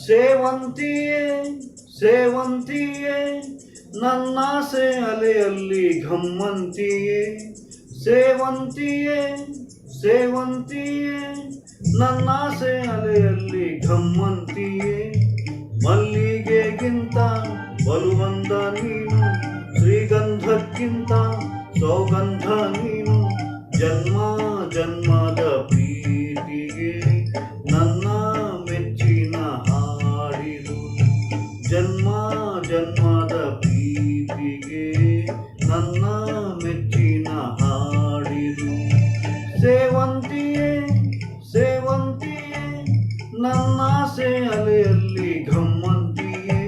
ಸೇವಂತಿಯೇ ಸೇವಂತಿಯೇ ನನ್ನಾಸೆ ಅಲೆಯಲ್ಲಿ ಘಮ್ಮಂತಿಯೇ ಸೇವಂತಿಯೇ ಸೇವಂತಿಯೇ ನನ್ನಾಸೆ ಅಲೆಯಲ್ಲಿ ಘಮ್ಮಂತಿಯೇ ಮಲ್ಲಿಗೆಗಿಂತ ಬಲುವಂದ ನೀನು ಶ್ರೀಗಂಧಕ್ಕಿಂತ ಸೌಗಂಧ ನೀನು ಜನ್ಮ ಜನ್ಮದ ಪ್ರೀತಿಗೆ ನನ್ನ ಮೆಚ್ಚಿನ ಹಾಡಿದು ಜನ್ಮ ಜನ್ಮದ ಪ್ರೀತಿಗೆ ನನ್ನ ಮೆಚ್ಚಿನ ಹಾಡಿದು ಸೇವಂತಿಯೇ ಸೇವಂತಿಯೇ ನನ್ನಾಸೆ ಅಲೆಯಲ್ಲಿ ಘಮ್ಮಂತಿಯೇ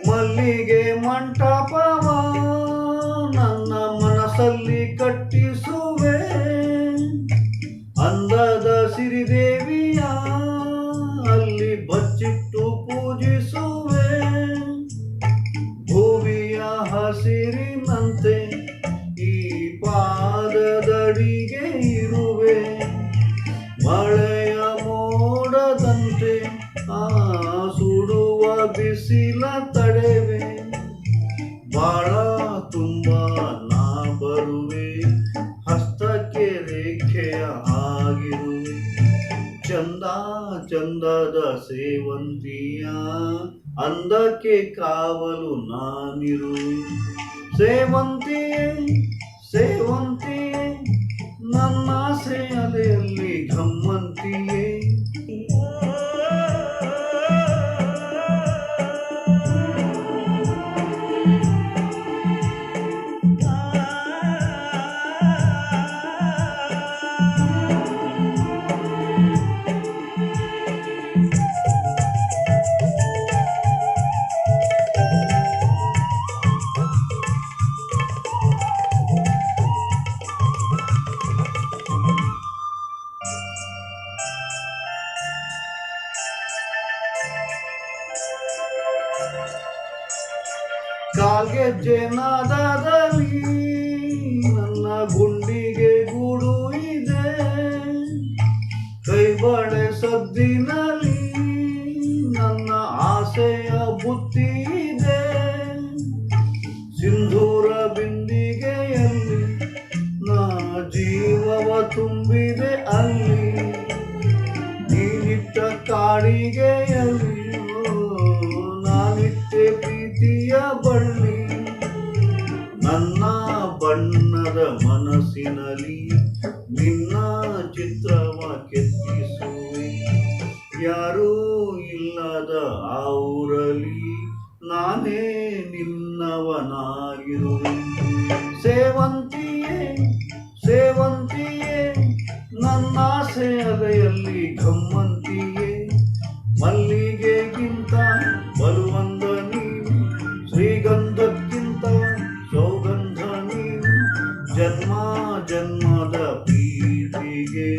ಮಲ್ಲಿಗೆ ಮಂಟಪವ ನನ್ನ ಮನಸ್ಸಲ್ಲಿ ಕಟ್ಟಿಸುವೆ ಅಂದದ ಸಿರಿದೇವಿಯ ಅಲ್ಲಿ ಬಚ್ಚಿಟ್ಟು ಪೂಜಿಸುವೆ ಭೂಮಿಯ ಹಸಿರಿನಂತೆ ಈ ಪಾದದಡಿಗೆ ಇರುವೆ ಮಳೆಯ ಮೋಡದಂತೆ ಸುಡುವ ಬಿಸಿಲ ತಡೆವೆ ಬಾಳ ತುಂಬ ನಾ ಬರುವೆ ಹಸ್ತಕ್ಕೆ ರೇಖೆಯ ಆಗಿರುವೆ ಚಂದ ಚಂದದ ಸೇವಂತಿಯ ಅಂದಕ್ಕೆ ಕಾವಲು ನಾನಿರುವೆ ಸೇವಂತಿಯೇ ಸೇವಂತಿಯೇ ನನ್ನಾಸೆ ಅಲೆಯಲ್ಲಿ ಘಮ್ಮಂತಿಯೇ ಕಾಲ್ಗೆಜ್ಜೆ ನಾದದಲ್ಲಿ ನನ್ನ ಗುಂಡಿಗೆ ಗೂಡು ಇದೆ ಕೈಬಳೆ ಸದ್ದಿನಲ್ಲಿ ನನ್ನ ಆಸೆಯ ಬುತ್ತಿ ಇದೆ ಸಿಂಧೂರ ಬಿಂದಿಗೆಯಲ್ಲಿ ನಾ ಜೀವವ ತುಂಬಿದೆ ಅಲ್ಲಿ ನೀನಿಟ್ಟ ಕಾಡಿಗೆಯಲ್ಲಿ ನಾನಿಟ್ಟೆ ಪ್ರೀತಿಯ ಬಳ್ಳಿ ನನ್ನ ಬಣ್ಣದ ಮನಸ್ಸಿನಲ್ಲಿ ನಿನ್ನ ಚಿತ್ರವ ಕೆತ್ತಿಸುವೆ ಯಾರೂ ಇಲ್ಲದ ಆ ಊರಲ್ಲಿ ನಾನೇ ನಿನ್ನವನಾಗಿರುವೆ ಸೇವಂತಿಯೇ ಸೇವಂತಿಯೇ ನನ್ನಾಸೆ ಅಲೆಯಲ್ಲಿ ಘಮ್ಮಂತಿಯೇ ಮಲ್ಲಿಗೆಗಿಂತ ಬಲುವಂದ ನೀನು ಶ್ರೀಗಂಧಕ್ಕಿಂತ ಸೌಗಂಧ ನೀನು ಜನ್ಮ ಜನ್ಮದ ಪ್ರೀತಿಗೆ